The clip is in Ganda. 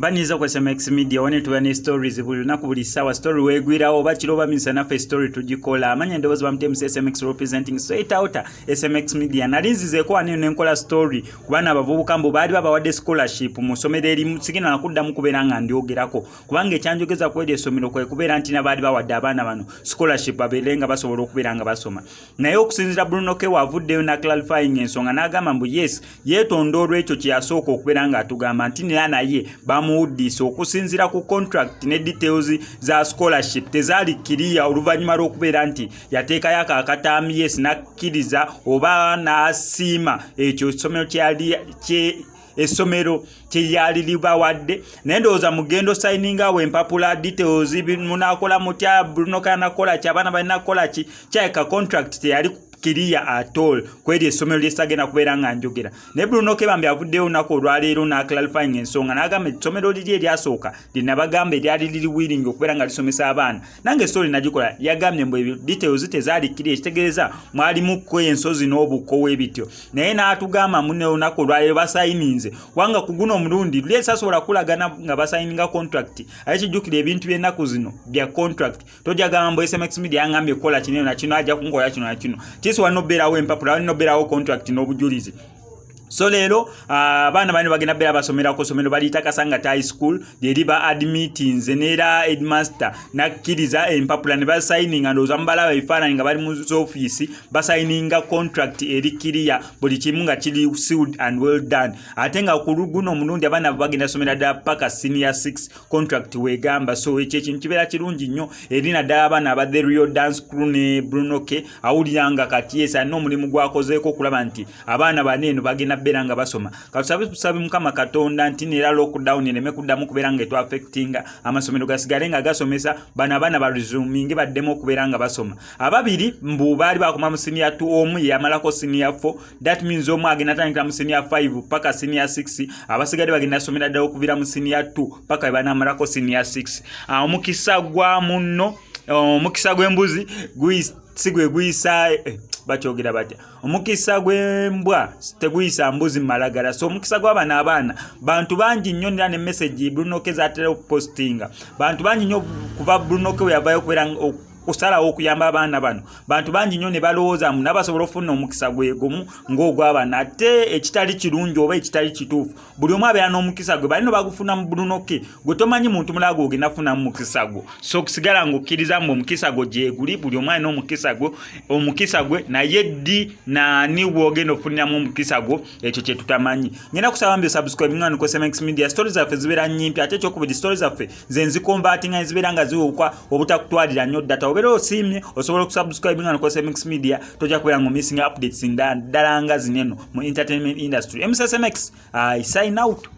Mbaniza kwa SMX Media wane tuwane stories buli lunaku buli sawa story wegwirawo oba kiro bamisa nafe story tugikola amanya ndowooza bamutemu SMX representing straight out SMX Media nalinzizeeko wano nenkola story kubana abavubuka mbu baali babawadde scholarship mu ssomero erimu sigenda nakuddamu kubeera nga ndyogerako kubanga ekyanjogeza ku eryo essomero kwe kubeera nti nabaali bawadde abaana bano scholarship babeere nga basobola okubeera nga basoma naye okusinziira Bruno K wavuddeyo na clarifying ensonga n'agamba mbu yes yeetonda olw'ekyo kye yasooka okubeera nga atugamba nti nera naye bamuwuddisa okusinziira ku contract ne details za scholarship tezaali kiriya oluvannyuma lw'okubeera nti yateekayo akakataami yes nakkiriza oba n'asiima ekyo essomero kyeyali libawadde naye ndowooza mugendo signinga awo empapula details munakola mutya Bruno kanakola ki abaana balina kukola ki kyayeka contract teyali kiriya at all kweri essomero lyesagenda kubeera nga njogera ne Bruno K bambi avuddeyo olunaku olwaleero na clarifying ensonga n'agamba essomero liri eryasooka linabagamba eryali liri willing okubeera nga lisomesa abaana nange story nagikola yagambye mbu ebyo details tezaali kiriya ekitegeeza mwalimu ensozi n'obukko w'ebityo naye n'atugamba munne olunaku olwaleero basayininze wanga ku guno omulundi luli esasobola kulagana nga basayininga contract aye kijjukira ebintu by'ennaku zino bya contract tojagamba mbu SMX Media yangambye kukola kino na kino ajja kunkola kino na kino wano berawo empapula wano berawo contract n'obujulizi so leero abaana bano bagenda bera basomera ku somero baliyita Kasangati High School lyeriba admittings neera headmaster nakkiriza empapula ne basayininga ndowooza mubalaba ebifaananyi nga bali mu office basayininga contract eri kiriya buli kimu nga kiri sealed and well done ate nga ku guno omulundi abaana bagenda somera ddala paka senior 6 contract wegamba so ekyo ekintu kibeera kirungi nnyo eri naddala abaana aba The Real Dance Crew ne Bruno K awuliranga kati yes alina omulimu gwakozeeko okulaba nti abaana baneeno bagenda bera nga basoma katusabe Mukama Katonda nti neera lockdown ereme kuddamu kubeera nga etu affectinga amasomero gasigale nga gasomesa bana abaana ba resuming baddemu okubeera nga basoma ababiri mbu baali bakoma mu senior 2 omu yamalako senior 4 that means omu agenda atandikira mu senior 5 paka senior 6 abasigale bagenda somera ddala okuvira mu senior 2 paka banamalako senior 6 omukisa gwa munno omukisa gw'embuzi sigwe guyisa bakyogera batya omukisa gw'embwa teguyisa mbuzi malagala so omukisa gw'abaana abaana bantu bangi nnyo nera ne message Bruno K zatera postinga bantu bangi nnyo kuva Bruno K yavayo kubeera kusalawo okuyamba abaana bano bantu bangi nnyo ne balowooza mu nabasobola okufuna omukisa gwegumu ng'ogw'abaana ate ekitali kirungi oba ekitali kituufu buli omu abeera n'omukisa gwe balina bagufuna mu Bruno K gwe tomanyi muntu mulala gw'ogenda kufunamu mukisa gwo so okusigala ng'okkiriza mbu omukisa gwo gyeguli buli omu alina omukisa gwe naye ddi naani bw'ogenda okufuniramu omukisa gwo ekyo kye tutamanyi ngenda kusaba mbi subscribe ngano ku SMX Media stories zaffe zibeera nnyimpi ate ekyokubiri stories zaffe ze nzikonvatinga zibeera nga ziwuka obutakutwalira nnyo data obeera osiimye osobola okusubscribe ngano ku SMX Media tojja kubeera nga missing updates ddala nga zineno mu entertainment industry. SMX I sign out.